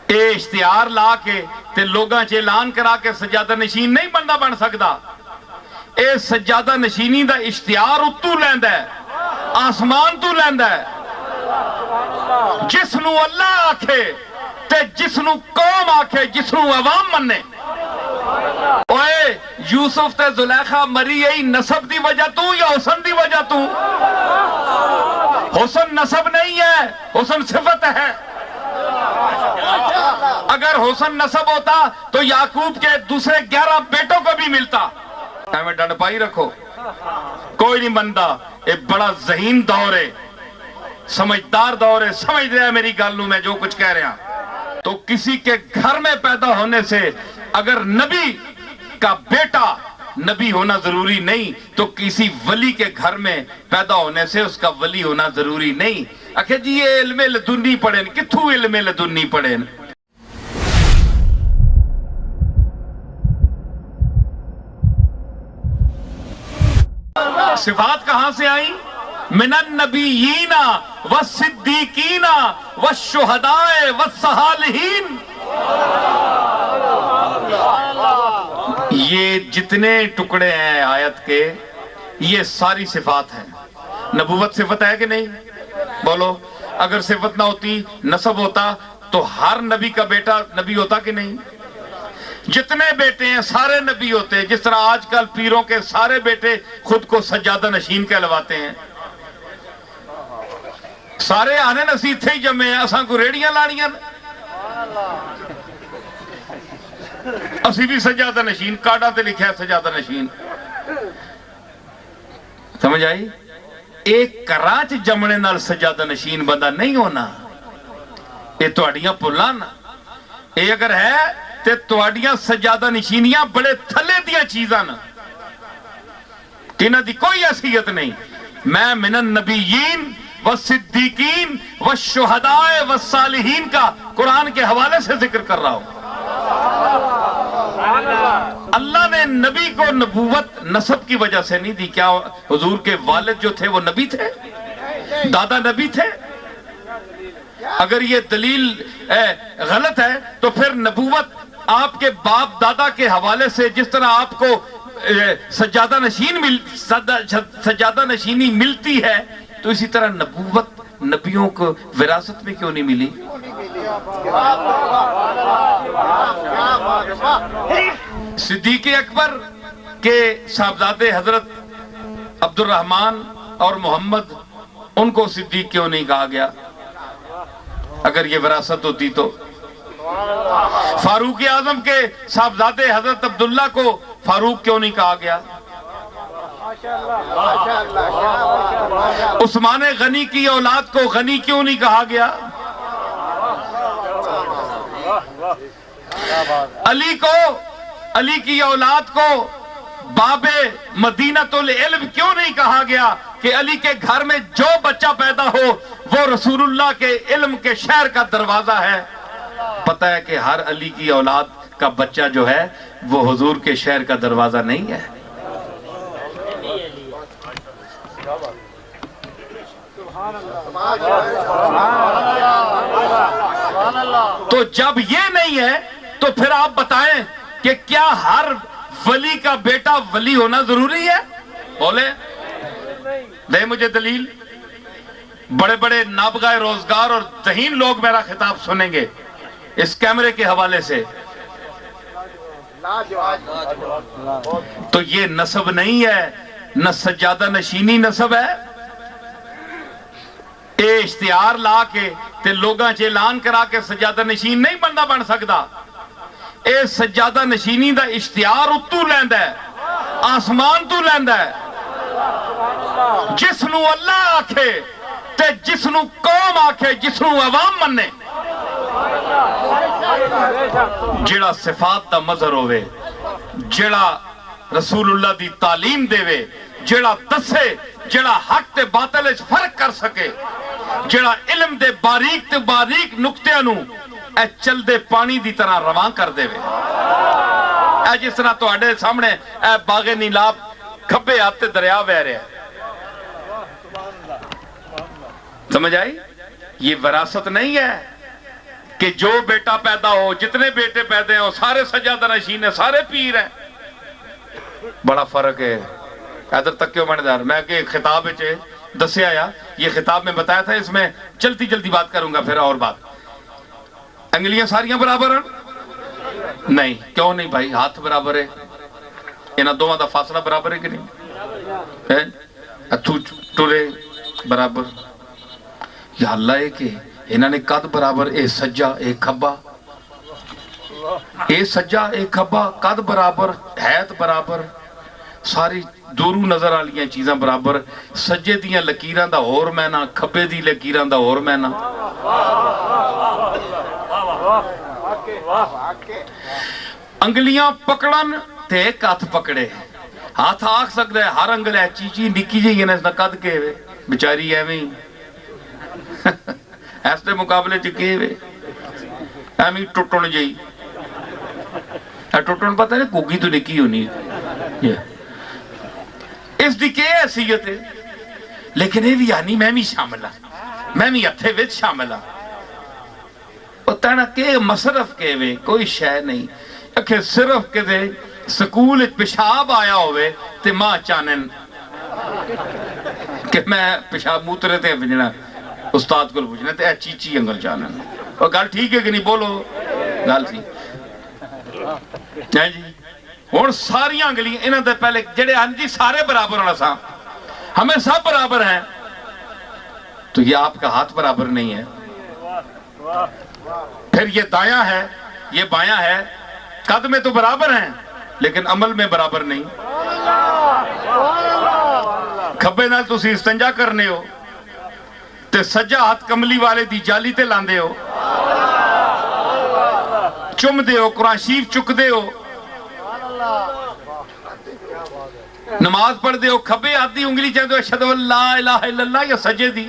اے اشتہار لا کے تے لوگاں چ اعلان کرا کے سجادہ نشین نہیں بندہ بن سکدا. اے سجادہ نشینی دا اشتہار اتو لیندا ہے, آسمان تو لیندا ہے. جس نو اللہ آکھے تے جس نو قوم آکھے, جس نو عوام منے. اوئے یوسف تے زلیخا مری ای نسب دی وجہ تو یا حسن دی وجہ تو؟ حسن نسب نہیں ہے, حسن صفت ہے. اگر حسن نسب ہوتا تو یعقوب کے دوسرے 11 بیٹوں کو بھی ملتا. میں ڈنڈ پائی رکھو, کوئی نہیں بنتا. ایک بڑا ذہین دور ہے, سمجھدار دور ہے, سمجھ رہا ہے میری گالوں میں جو کچھ کہہ رہا. تو کسی کے گھر میں پیدا ہونے سے اگر نبی کا بیٹا نبی ہونا ضروری نہیں, تو کسی ولی کے گھر میں پیدا ہونے سے اس کا ولی ہونا ضروری نہیں. اکھے جی یہ علم لدنی پڑھیں, کتھو علم لدنی پڑھیں. صفات کہاں سے آئیں؟ من النبیین والصدیقین والشہداء والصالحین. یہ جتنے ٹکڑے ہیں آیت کے, یہ ساری صفات ہیں. نبوت صفت ہے کہ نہیں؟ بولو. اگر صفت نہ ہوتی, نسب ہوتا, تو ہر نبی کا بیٹا نبی ہوتا کہ نہیں؟ جتنے بیٹے ہیں سارے نبی ہوتے. جس طرح آج کل پیروں کے سارے بیٹے خود کو سجادہ نشین کہلواتے ہیں. سارے آنے نصیب تھے ہی جمعے ہیں, اساں کو ریڑیاں لانیاں, اسی بھی سجادہ نشین, کارڈا تے لکھا ہے سجادہ نشین. سمجھ آئی؟ ایک کراچ جمنے نال سجادہ نشین بندہ نہیں ہونا. یہ تواڈیاں پلانا. یہ اگر ہے تے تواڈیاں سجادہ نشینیاں بڑے تھلے دیاں چیزاں نا, انہاں دی کوئی حیثیت نہیں. میں من النبیین والصدیقین والشہداء والصالحین کا قرآن کے حوالے سے ذکر کر رہا ہوں. اللہ نے نبی کو نبوت نسب کی وجہ سے نہیں دی. کیا حضور کے والد جو تھے وہ نبی تھے؟ دادا نبی تھے؟ اگر یہ دلیل غلط ہے تو پھر نبوت آپ کے باپ دادا کے حوالے سے جس طرح آپ کو سجادہ نشینی ملتی ہے, تو اسی طرح نبوت نبیوں کو وراثت میں کیوں نہیں ملی؟ صدیق اکبر کے صاحبزادے حضرت عبد الرحمن اور محمد, ان کو صدیق کیوں نہیں کہا گیا اگر یہ وراثت ہوتی تو؟ فاروق اعظم کے صاحبزادے حضرت عبداللہ کو فاروق کیوں نہیں کہا گیا؟ عثمان غنی کی اولاد کو غنی کیوں نہیں کہا گیا؟ علی کی اولاد کو باب مدینۃ العلم کیوں نہیں کہا گیا کہ علی کے گھر میں جو بچہ پیدا ہو وہ رسول اللہ کے علم کے شہر کا دروازہ ہے؟ پتہ ہے کہ ہر علی کی اولاد کا بچہ جو ہے وہ حضور کے شہر کا دروازہ نہیں ہے. تو جب یہ نہیں ہے تو پھر آپ بتائیں کہ کیا ہر ولی کا بیٹا ولی ہونا ضروری ہے؟ بولے, دے مجھے دلیل. بڑے بڑے نابغہ روزگار اور ذہین لوگ میرا خطاب سنیں گے اس کیمرے کے حوالے سے. تو یہ نسب نہیں ہے, نہ سجادہ نشینی نسب ہے. اے اشتہار لا کے تے لوگاں چ اعلان کرا کے سجادہ نشین نہیں بندہ بن سکدا. اے سجادہ نشینی دا اشتہار اتو لیندا ہے, آسمان تو لیندا ہے. جس نو اللہ آکھے تے جس نو قوم آکھے, جس نو عوام منے. جڑا صفات دا مظہر ہوئے, جڑا رسول اللہ دی تعلیم دے وے, جڑا دسے, جڑا حق تے باطل اس فرق کر سکے, جڑا علم دے باریک تے باریک نقطیاں نو اے چل دے پانی دی طرح رواں کر دے وے. اے جس طرح تو اڈے سامنے اے باغ نیلاب کھبے آتے دریا بہ رہے ہیں. سمجھ آئی؟ یہ وراثت نہیں ہے کہ جو بیٹا پیدا ہو, جتنے بیٹے پیدا ہوں سارے سجادہ نشین ہیں, سارے پیر ہیں. بڑا فرق ہے. ادھر تک کیوں مانے دار, میں کہ خطاب دسے آیا, یہ خطاب میں بتایا تھا, اس میں چلتی جلدی بات کروں گا. پھر اور بات, انگلیاں ساریاں برابر ہیں نہیں, کیوں نہیں بھائی؟ ہاتھ برابر ہے, انہاں دونوں دا فاصلہ برابر ہے کہ نہیں؟ اتھو ٹرے برابر. یا اللہ ہے کہ انہاں نے قد برابر, اے سجا اے کھبا, اے سجا اے کھبا, قد برابر, حیت برابر, ساری دورو نظر آلیاں چیزاں برابر. سجے دیاں لکیراں دا اور مینا, کھبے دی لکیراں دا اور مینا. انگلیاں پکڑن تے ایک ہاتھ پکڑے. ہاتھ آکھ سکتا ہے ہر انگل ہے چیچی نکی جی ہے نا, اس نے قد کے ہوئے بچاری ایویں ایسے مقابلے چکے ہوئے ایویں ٹوٹن جائی. ٹوٹن پتہ نہیں کوگی تو نکی ہونی ہے, اس دی کہ حیثیت ہے. لیکن یہ بھی آنی میں بھی شامل ہوں, میں بھی ہتھے وچ شامل ہوں. پتہ نہ کہ مصرف کے وے کوئی شے نہیں. کہ صرف کہ دے سکول پیشاب آیا ہوئے تے ماں چانن کہ میں پیشاب موترے تے بجنا استاد کو پوچھنا تے اے چیچی انگل چانن. اور گل ٹھیک ہے کہ نہیں؟ بولو گل سی جی. اور ساریاں انگلیاں انہاں دے پہلے جڑے ہیں جی سارے برابر ہونا سا, ہمیں سب برابر ہیں. تو یہ آپ کا ہاتھ برابر نہیں ہے. پھر یہ دایاں ہے, یہ بایاں ہے, قد میں تو برابر ہیں لیکن عمل میں برابر نہیں. کھبے نال تسی استنجا کرنے ہو تے سجا ہاتھ کملی والے دی جالی تے لاندے ہو, چم دے ہو, قرآن شریف چک دے ہو, نماز پڑھ دے ہو, کھبے ہاتھ دی انگلی چاہتے ہو اشہد ان لا الہ الا اللہ, یا سجے دی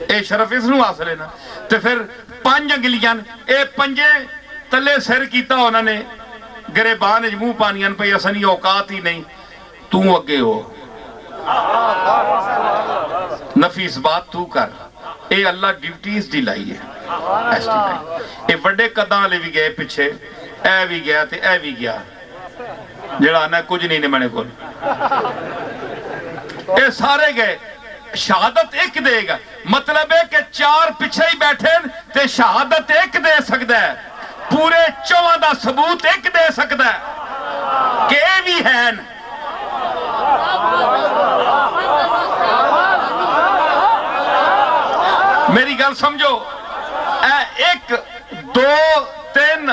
اے شرف اس نو حاصل ہے نا. تے پھر پانچ انگلیاں, اے پنجے تلے سر کیتا انہوں نے گریبان منہ پانیاں پہ اسنی اوقات ہی نہیں. تو اگے ہو, نفیس بات تو کر. اے اللہ ڈیوٹیز دی لائی ہے, اے بڑے قداں لے بھی گئے پیچھے, اے بھی گیا تے اے بھی گیا, جڑا آنا کچھ نہیں نے میں نے کول, اے سارے گئے. شہادت ایک دے گا, مطلب ہے کہ چار پیچھے ہی بیٹھے تے شہادت ایک دے سکتا ہے, پورے چواں دا ثبوت ایک دے سکتا ہے کہ اے بھی ہیں. میری گل سمجھو, اے ایک دو تین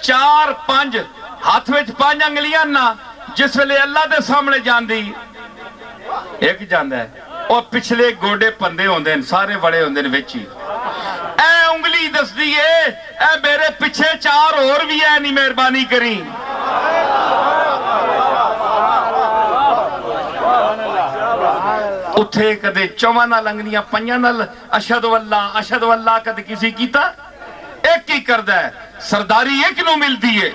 چار پانچ ہاتھ وچ پانچ انگلیاں نا, جس ویلے اللہ دے سامنے جان دی ایک جاندہ ہے, اور پچھلے گوڑے پندے ہوندے ہیں, سارے بڑے ہوندے ہیں وچی. اے انگلی دس دیئے, اے میرے پچھے چار اور بھی ہے, نہیں مہربانی کریں. اتھے کدے چواں نال انگلیاں پنجاں نال اشہد واللہ کدے کسی کیتا, ایک ہی کردہ ہے. سرداری ایک نو مل دیئے.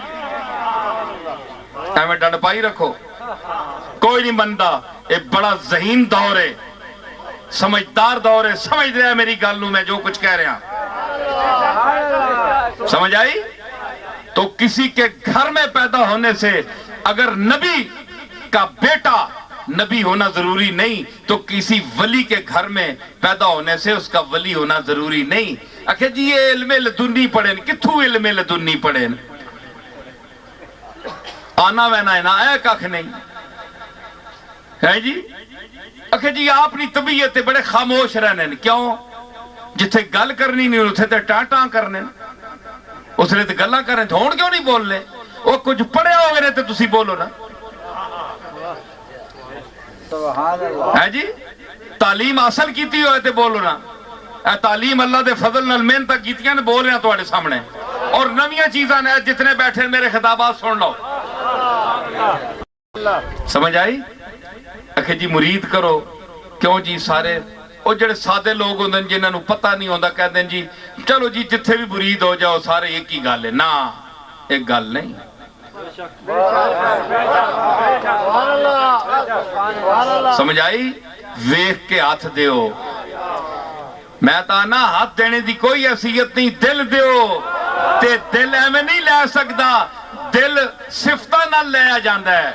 اے میں ڈنڈ پائی رکھو, کوئی نہیں بندہ. ایک بڑا ذہین دور ہے, سمجھدار دور ہے. سمجھ رہا ہے میری گل نو میں جو کچھ کہہ رہا, سمجھ آئی؟ تو کسی کے گھر میں پیدا ہونے سے اگر نبی کا بیٹا نبی ہونا ضروری نہیں, تو کسی ولی کے گھر میں پیدا ہونے سے اس کا ولی ہونا ضروری نہیں. اکھے جی یہ علم لدنی پڑھیں, کتھو علم لدنی پڑھیں, آنا وینا ہے نا اے ککھ نہیں ہے جی. اکھے جی آپ نی طبیعت بڑے خاموش رہنے, کیوں؟ جتھے گل کرنی نہیں اتھے تے ٹاں ٹاں کرنے, اس نے تے گلاں کرنے, ہون کیوں نہیں بول لے؟ وہ کچھ پڑھے ہو گئے تے تسی بولو نا. ہے جی, تعلیم حاصل کیتی ہوئے تے بولو نا. اے تعلیم اللہ دے فضل نال محنت کیتیاں نے بول رہے ہیں تواڈے سامنے, اور نویاں چیزاں نے جتنے بیٹھے میرے خطابات سن لو. سمجھ آئی؟ اکھے جی مرید کرو, کیوں جی سارے وہ جڑے سادے لوگ ہوندے جنہاں نوں پتہ نہیں ہوندا کہندے ہیں جی چلو جی جتھے بھی مرید ہو جاؤ سارے ایک ہی گل ہے. نا ایک گل نہیں. سمجھ آئی؟ ویکھ کے ہاتھ دیو, میں تانا ہاتھ دینے دی کوئی حیثیت نہیں، دل دیو تے دل ایویں نہیں لے سکدا، دل صفتاں نال لیا جاندا ہے۔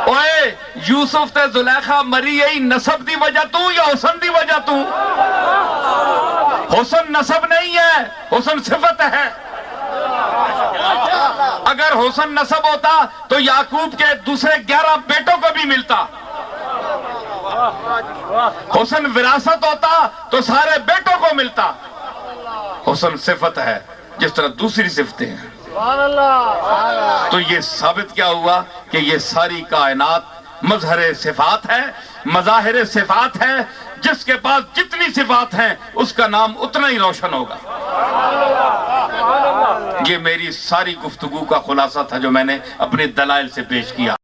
اوئے یوسف تے زلیخا مری یہی نسب دی وجہ تو یا حسن دی وجہ تو؟ حسن نسب نہیں ہے، حسن صفت ہے۔ اگر حسن نسب ہوتا تو یعقوب کے دوسرے 11 بیٹوں کو بھی ملتا۔ حسن وراثت ہوتا تو سارے بیٹوں کو ملتا۔ حسن صفت ہے جس طرح دوسری صفتیں ہیں۔ تو یہ ثابت کیا ہوا کہ یہ ساری کائنات مظہر صفات ہے، مظاہر صفات ہے۔ جس کے پاس جتنی صفات ہیں اس کا نام اتنا ہی روشن ہوگا۔ یہ میری ساری گفتگو کا خلاصہ تھا جو میں نے اپنے دلائل سے پیش کیا۔